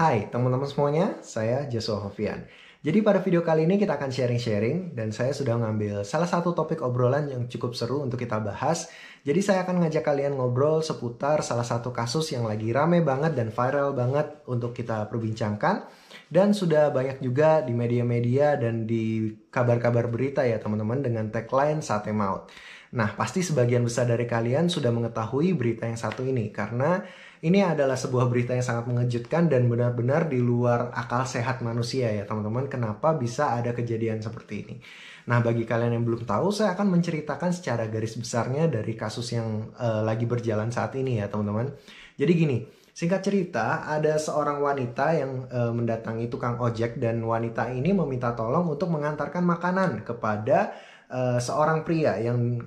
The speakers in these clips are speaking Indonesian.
Hai teman-teman semuanya, saya Joshua Hovian. Jadi pada video kali ini kita akan sharing-sharing dan saya sudah ngambil salah satu topik obrolan yang cukup seru untuk kita bahas. Jadi saya akan ngajak kalian ngobrol seputar salah satu kasus yang lagi rame banget dan viral banget untuk kita perbincangkan. Dan sudah banyak juga di media-media dan di kabar-kabar berita ya teman-teman dengan tagline Sate Maut. Nah, pasti sebagian besar dari kalian sudah mengetahui berita yang satu ini karena ini adalah sebuah berita yang sangat mengejutkan dan benar-benar di luar akal sehat manusia ya teman-teman. Kenapa bisa ada kejadian seperti ini? Nah, bagi kalian yang belum tahu, saya akan menceritakan secara garis besarnya dari kasus yang lagi berjalan saat ini ya teman-teman. Jadi gini, singkat cerita ada seorang wanita yang mendatangi tukang ojek dan wanita ini meminta tolong untuk mengantarkan makanan kepada seorang pria yang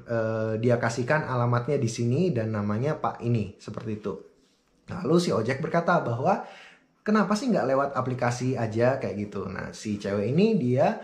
dia kasihkan alamatnya di sini dan namanya Pak ini, seperti itu. Lalu si ojek berkata bahwa kenapa sih nggak lewat aplikasi aja kayak gitu. Nah si cewek ini dia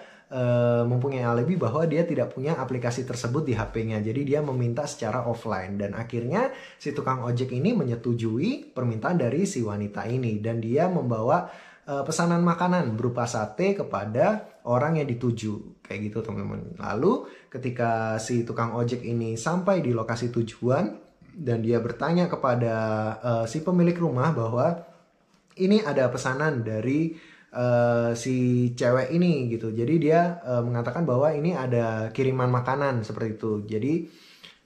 mempunyai alibi bahwa dia tidak punya aplikasi tersebut di HP-nya. Jadi dia meminta secara offline. Dan akhirnya si tukang ojek ini menyetujui permintaan dari si wanita ini. Dan dia membawa pesanan makanan berupa sate kepada orang yang dituju. Kayak gitu teman-teman. Lalu ketika si tukang ojek ini sampai di lokasi tujuan dan dia bertanya kepada si pemilik rumah bahwa ini ada pesanan dari si cewek ini gitu. Jadi dia mengatakan bahwa ini ada kiriman makanan seperti itu. Jadi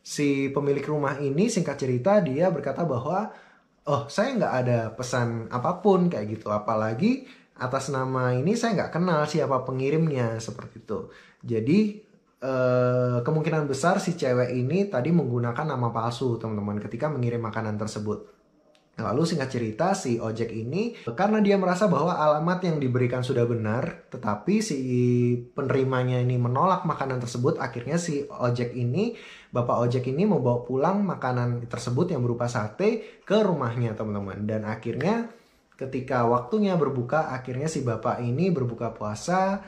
si pemilik rumah ini singkat cerita dia berkata bahwa oh saya nggak ada pesan apapun kayak gitu. Apalagi atas nama ini saya nggak kenal siapa pengirimnya seperti itu. Jadi kemungkinan besar si cewek ini tadi menggunakan nama palsu teman-teman ketika mengirim makanan tersebut. Lalu singkat cerita si ojek ini karena dia merasa bahwa alamat yang diberikan sudah benar, tetapi si penerimanya ini menolak makanan tersebut, akhirnya si ojek ini, bapak ojek ini membawa pulang makanan tersebut yang berupa sate ke rumahnya teman-teman. Dan akhirnya ketika waktunya berbuka, akhirnya si bapak ini berbuka puasa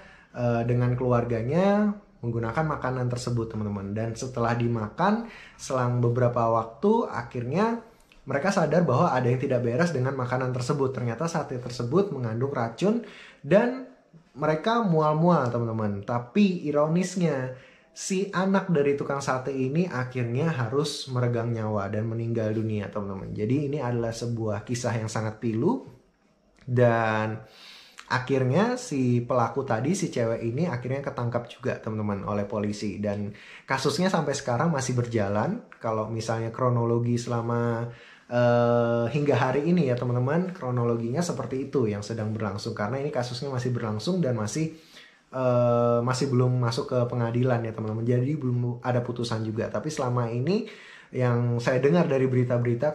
dengan keluarganya menggunakan makanan tersebut teman-teman. Dan setelah dimakan selang beberapa waktu akhirnya mereka sadar bahwa ada yang tidak beres dengan makanan tersebut. Ternyata sate tersebut mengandung racun dan mereka mual-mual teman-teman. Tapi ironisnya si anak dari tukang sate ini akhirnya harus meregang nyawa dan meninggal dunia teman-teman. Jadi ini adalah sebuah kisah yang sangat pilu dan akhirnya si pelaku tadi, si cewek ini akhirnya ketangkap juga teman-teman oleh polisi. Dan kasusnya sampai sekarang masih berjalan. Kalau misalnya kronologi selama hingga hari ini ya teman-teman, kronologinya seperti itu yang sedang berlangsung. Karena ini kasusnya masih berlangsung dan masih belum masuk ke pengadilan ya teman-teman. Jadi belum ada putusan juga. Tapi selama ini yang saya dengar dari berita-berita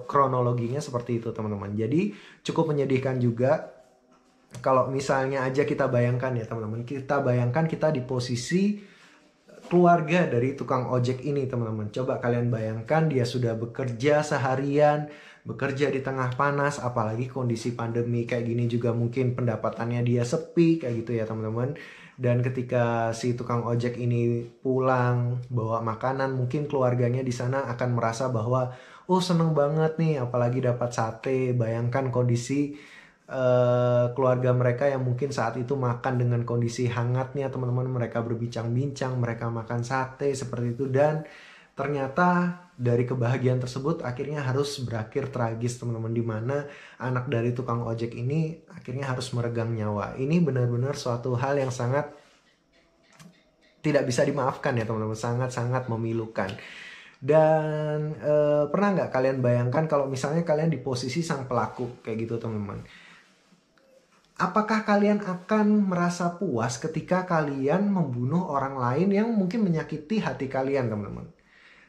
kronologinya seperti itu teman-teman. Jadi cukup menyedihkan juga. Kalau misalnya aja kita bayangkan ya teman-teman, kita bayangkan kita di posisi keluarga dari tukang ojek ini teman-teman. Coba kalian bayangkan dia sudah bekerja seharian, bekerja di tengah panas, apalagi kondisi pandemi kayak gini juga mungkin pendapatannya dia sepi kayak gitu ya teman-teman. Dan ketika si tukang ojek ini pulang bawa makanan, mungkin keluarganya di sana akan merasa bahwa oh seneng banget nih apalagi dapat sate. Bayangkan kondisi keluarga mereka yang mungkin saat itu makan dengan kondisi hangatnya teman-teman, mereka berbincang-bincang, mereka makan sate seperti itu dan ternyata dari kebahagiaan tersebut akhirnya harus berakhir tragis teman-teman, dimana anak dari tukang ojek ini akhirnya harus meregang nyawa. Ini benar-benar suatu hal yang sangat tidak bisa dimaafkan ya teman-teman, sangat-sangat memilukan. Dan pernah nggak kalian bayangkan kalau misalnya kalian di posisi sang pelaku kayak gitu teman-teman? Apakah kalian akan merasa puas ketika kalian membunuh orang lain yang mungkin menyakiti hati kalian teman-teman?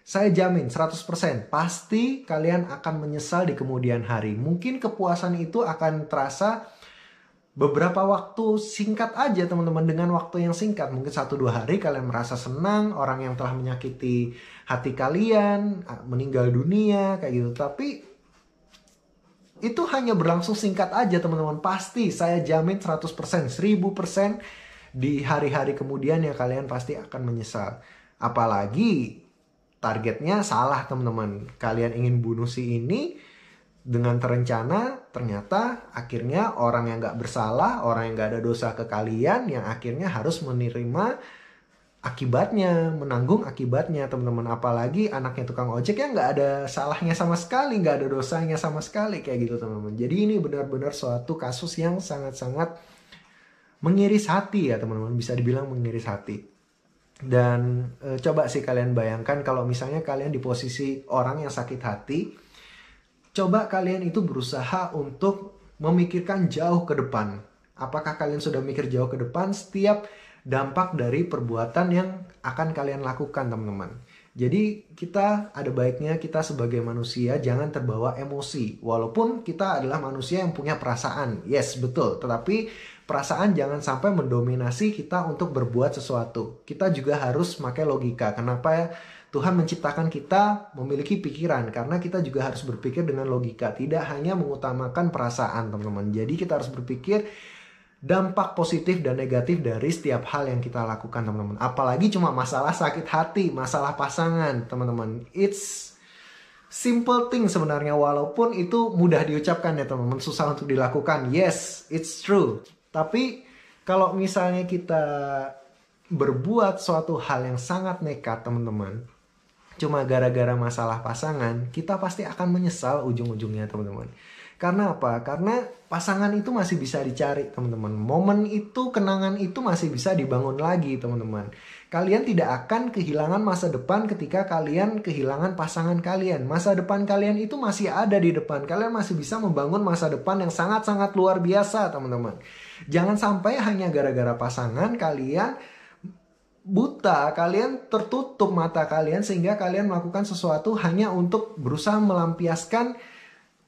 Saya jamin 100% pasti kalian akan menyesal di kemudian hari. Mungkin kepuasan itu akan terasa beberapa waktu singkat aja teman-teman, dengan waktu yang singkat. Mungkin 1-2 hari kalian merasa senang orang yang telah menyakiti hati kalian meninggal dunia kayak gitu. Tapi itu hanya berlangsung singkat aja teman-teman. Pasti saya jamin 100%, 1000% di hari-hari kemudian ya kalian pasti akan menyesal. Apalagi targetnya salah teman-teman. Kalian ingin bunuh si ini dengan terencana, ternyata akhirnya orang yang gak bersalah, orang yang gak ada dosa ke kalian, yang akhirnya harus menerima akibatnya, menanggung akibatnya teman-teman. Apalagi anaknya tukang ojek yang gak ada salahnya sama sekali, gak ada dosanya sama sekali, kayak gitu teman-teman. Jadi ini benar-benar suatu kasus yang sangat-sangat mengiris hati ya teman-teman, bisa dibilang mengiris hati. Dan coba sih kalian bayangkan kalau misalnya kalian di posisi orang yang sakit hati, coba kalian itu berusaha untuk memikirkan jauh ke depan. Apakah kalian sudah mikir jauh ke depan setiap dampak dari perbuatan yang akan kalian lakukan, teman-teman? Jadi kita ada baiknya kita sebagai manusia jangan terbawa emosi. Walaupun kita adalah manusia yang punya perasaan. Yes, betul. Tetapi perasaan jangan sampai mendominasi kita untuk berbuat sesuatu. Kita juga harus pakai logika. Kenapa ya? Tuhan menciptakan kita memiliki pikiran karena kita juga harus berpikir dengan logika, tidak hanya mengutamakan perasaan, teman-teman. Jadi kita harus berpikir dampak positif dan negatif dari setiap hal yang kita lakukan, teman-teman. Apalagi cuma masalah sakit hati, masalah pasangan, teman-teman. It's simple thing sebenarnya, walaupun itu mudah diucapkan ya teman-teman, susah untuk dilakukan. Yes, it's true. Tapi kalau misalnya kita berbuat suatu hal yang sangat nekat, teman-teman, cuma gara-gara masalah pasangan, kita pasti akan menyesal ujung-ujungnya, teman-teman. Karena apa? Karena pasangan itu masih bisa dicari, teman-teman. Momen itu, kenangan itu masih bisa dibangun lagi, teman-teman. Kalian tidak akan kehilangan masa depan ketika kalian kehilangan pasangan kalian. Masa depan kalian itu masih ada di depan. Kalian masih bisa membangun masa depan yang sangat-sangat luar biasa, teman-teman. Jangan sampai hanya gara-gara pasangan kalian buta, kalian tertutup mata kalian sehingga kalian melakukan sesuatu hanya untuk berusaha melampiaskan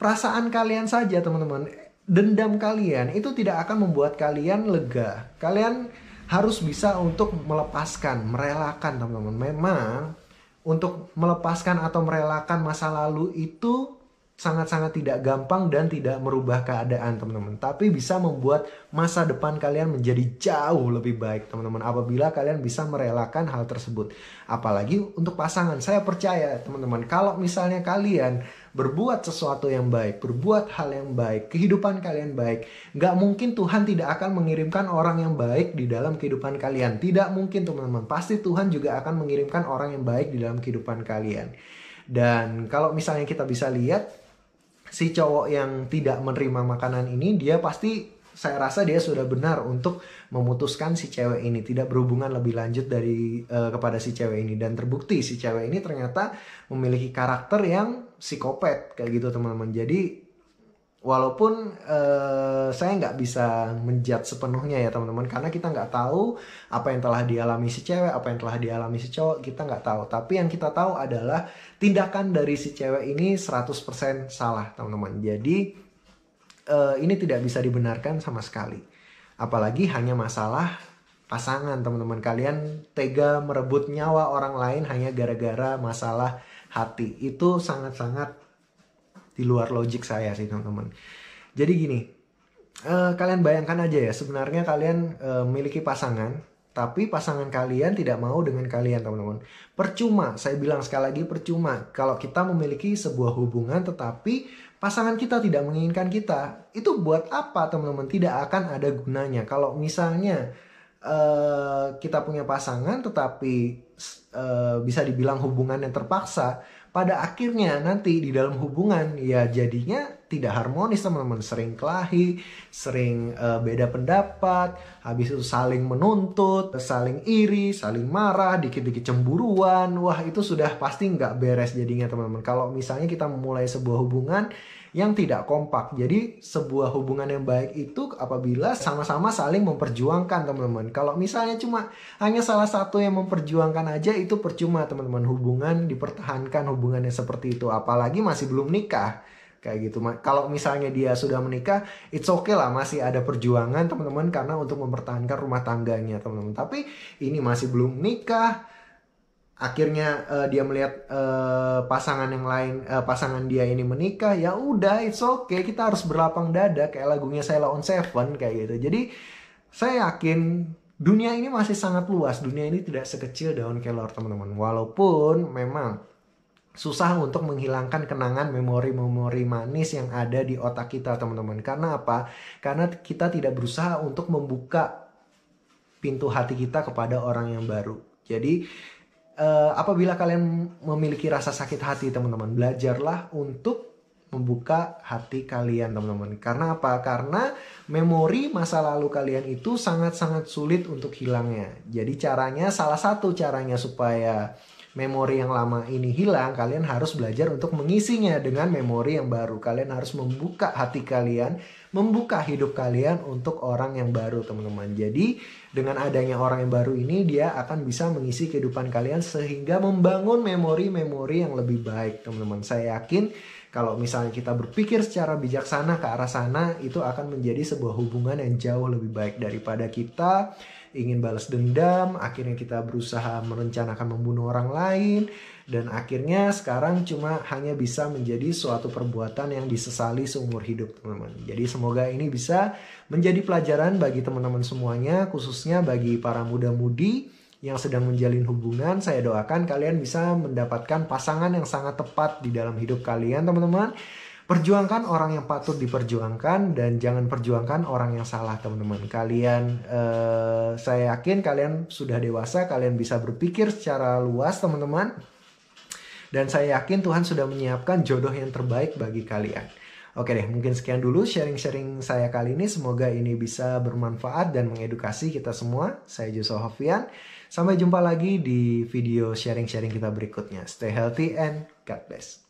perasaan kalian saja, teman-teman. Dendam kalian itu tidak akan membuat kalian lega. Kalian harus bisa untuk melepaskan, merelakan, teman-teman. Memang untuk melepaskan atau merelakan masa lalu itu sangat-sangat tidak gampang dan tidak merubah keadaan, teman-teman. Tapi bisa membuat masa depan kalian menjadi jauh lebih baik, teman-teman. Apabila kalian bisa merelakan hal tersebut. Apalagi untuk pasangan. Saya percaya, teman-teman, kalau misalnya kalian berbuat sesuatu yang baik, berbuat hal yang baik, kehidupan kalian baik, nggak mungkin Tuhan tidak akan mengirimkan orang yang baik di dalam kehidupan kalian. Tidak mungkin, teman-teman. Pasti Tuhan juga akan mengirimkan orang yang baik di dalam kehidupan kalian. Dan kalau misalnya kita bisa lihat, si cowok yang tidak menerima makanan ini, dia pasti, saya rasa dia sudah benar untuk memutuskan si cewek ini tidak berhubungan lebih lanjut kepada si cewek ini. Dan terbukti si cewek ini ternyata memiliki karakter yang psikopat kayak gitu, teman-teman. Jadi walaupun saya nggak bisa menjudge sepenuhnya ya teman-teman, karena kita nggak tahu apa yang telah dialami si cewek, apa yang telah dialami si cowok, kita nggak tahu. Tapi yang kita tahu adalah tindakan dari si cewek ini 100% salah, teman-teman. Jadi ini tidak bisa dibenarkan sama sekali. Apalagi hanya masalah pasangan, teman-teman. Kalian tega merebut nyawa orang lain hanya gara-gara masalah hati. Itu sangat-sangat di luar logik saya sih, teman-teman. Jadi gini, kalian bayangkan aja ya, sebenarnya kalian memiliki pasangan, tapi pasangan kalian tidak mau dengan kalian, teman-teman. Percuma, saya bilang sekali lagi percuma. Kalau kita memiliki sebuah hubungan tetapi pasangan kita tidak menginginkan kita, itu buat apa, teman-teman? Tidak akan ada gunanya. Kalau misalnya kita punya pasangan tetapi bisa dibilang hubungan yang terpaksa, pada akhirnya nanti di dalam hubungan ya jadinya tidak harmonis, teman-teman. Sering kelahi, sering beda pendapat, habis itu saling menuntut, saling iri, saling marah, dikit-dikit cemburuan. Wah, itu sudah pasti nggak beres jadinya, teman-teman. Kalau misalnya kita memulai sebuah hubungan yang tidak kompak. Jadi sebuah hubungan yang baik itu apabila sama-sama saling memperjuangkan, teman-teman. Kalau misalnya cuma hanya salah satu yang memperjuangkan aja, itu percuma, teman-teman. Hubungan dipertahankan, hubungannya seperti itu. Apalagi masih belum nikah. Kayak gitu. Kalau misalnya dia sudah menikah, it's okay lah, masih ada perjuangan, teman-teman, karena untuk mempertahankan rumah tangganya, teman-teman. Tapi ini masih belum nikah. Akhirnya dia melihat pasangan yang lain, pasangan dia ini menikah, ya udah, it's okay, kita harus berlapang dada kayak lagunya Sheila on 7 kayak gitu. Jadi saya yakin dunia ini masih sangat luas, dunia ini tidak sekecil daun kelor, teman-teman. Walaupun memang susah untuk menghilangkan kenangan memori-memori manis yang ada di otak kita, teman-teman. Karena apa? Karena kita tidak berusaha untuk membuka pintu hati kita kepada orang yang baru. Jadi apabila kalian memiliki rasa sakit hati, teman-teman, belajarlah untuk membuka hati kalian, teman-teman. Karena apa? Karena memori masa lalu kalian itu sangat-sangat sulit untuk hilangnya. Jadi salah satu caranya supaya memori yang lama ini hilang, kalian harus belajar untuk mengisinya dengan memori yang baru. Kalian harus membuka hati kalian, membuka hidup kalian untuk orang yang baru, teman-teman. Jadi dengan adanya orang yang baru ini, dia akan bisa mengisi kehidupan kalian sehingga membangun memori-memori yang lebih baik, teman-teman. Saya yakin kalau misalnya kita berpikir secara bijaksana ke arah sana, itu akan menjadi sebuah hubungan yang jauh lebih baik daripada kita ingin balas dendam, akhirnya kita berusaha merencanakan membunuh orang lain, dan akhirnya sekarang cuma hanya bisa menjadi suatu perbuatan yang disesali seumur hidup, teman-teman. Jadi semoga ini bisa menjadi pelajaran bagi teman-teman semuanya, khususnya bagi para muda-mudi yang sedang menjalin hubungan. Saya doakan kalian bisa mendapatkan pasangan yang sangat tepat di dalam hidup kalian, teman-teman. Perjuangkan orang yang patut diperjuangkan dan jangan perjuangkan orang yang salah, teman-teman. Kalian, saya yakin kalian sudah dewasa, kalian bisa berpikir secara luas, teman-teman. Dan saya yakin Tuhan sudah menyiapkan jodoh yang terbaik bagi kalian. Oke deh, mungkin sekian dulu sharing-sharing saya kali ini. Semoga ini bisa bermanfaat dan mengedukasi kita semua. Saya Joshua Hovian. Sampai jumpa lagi di video sharing-sharing kita berikutnya. Stay healthy and God bless.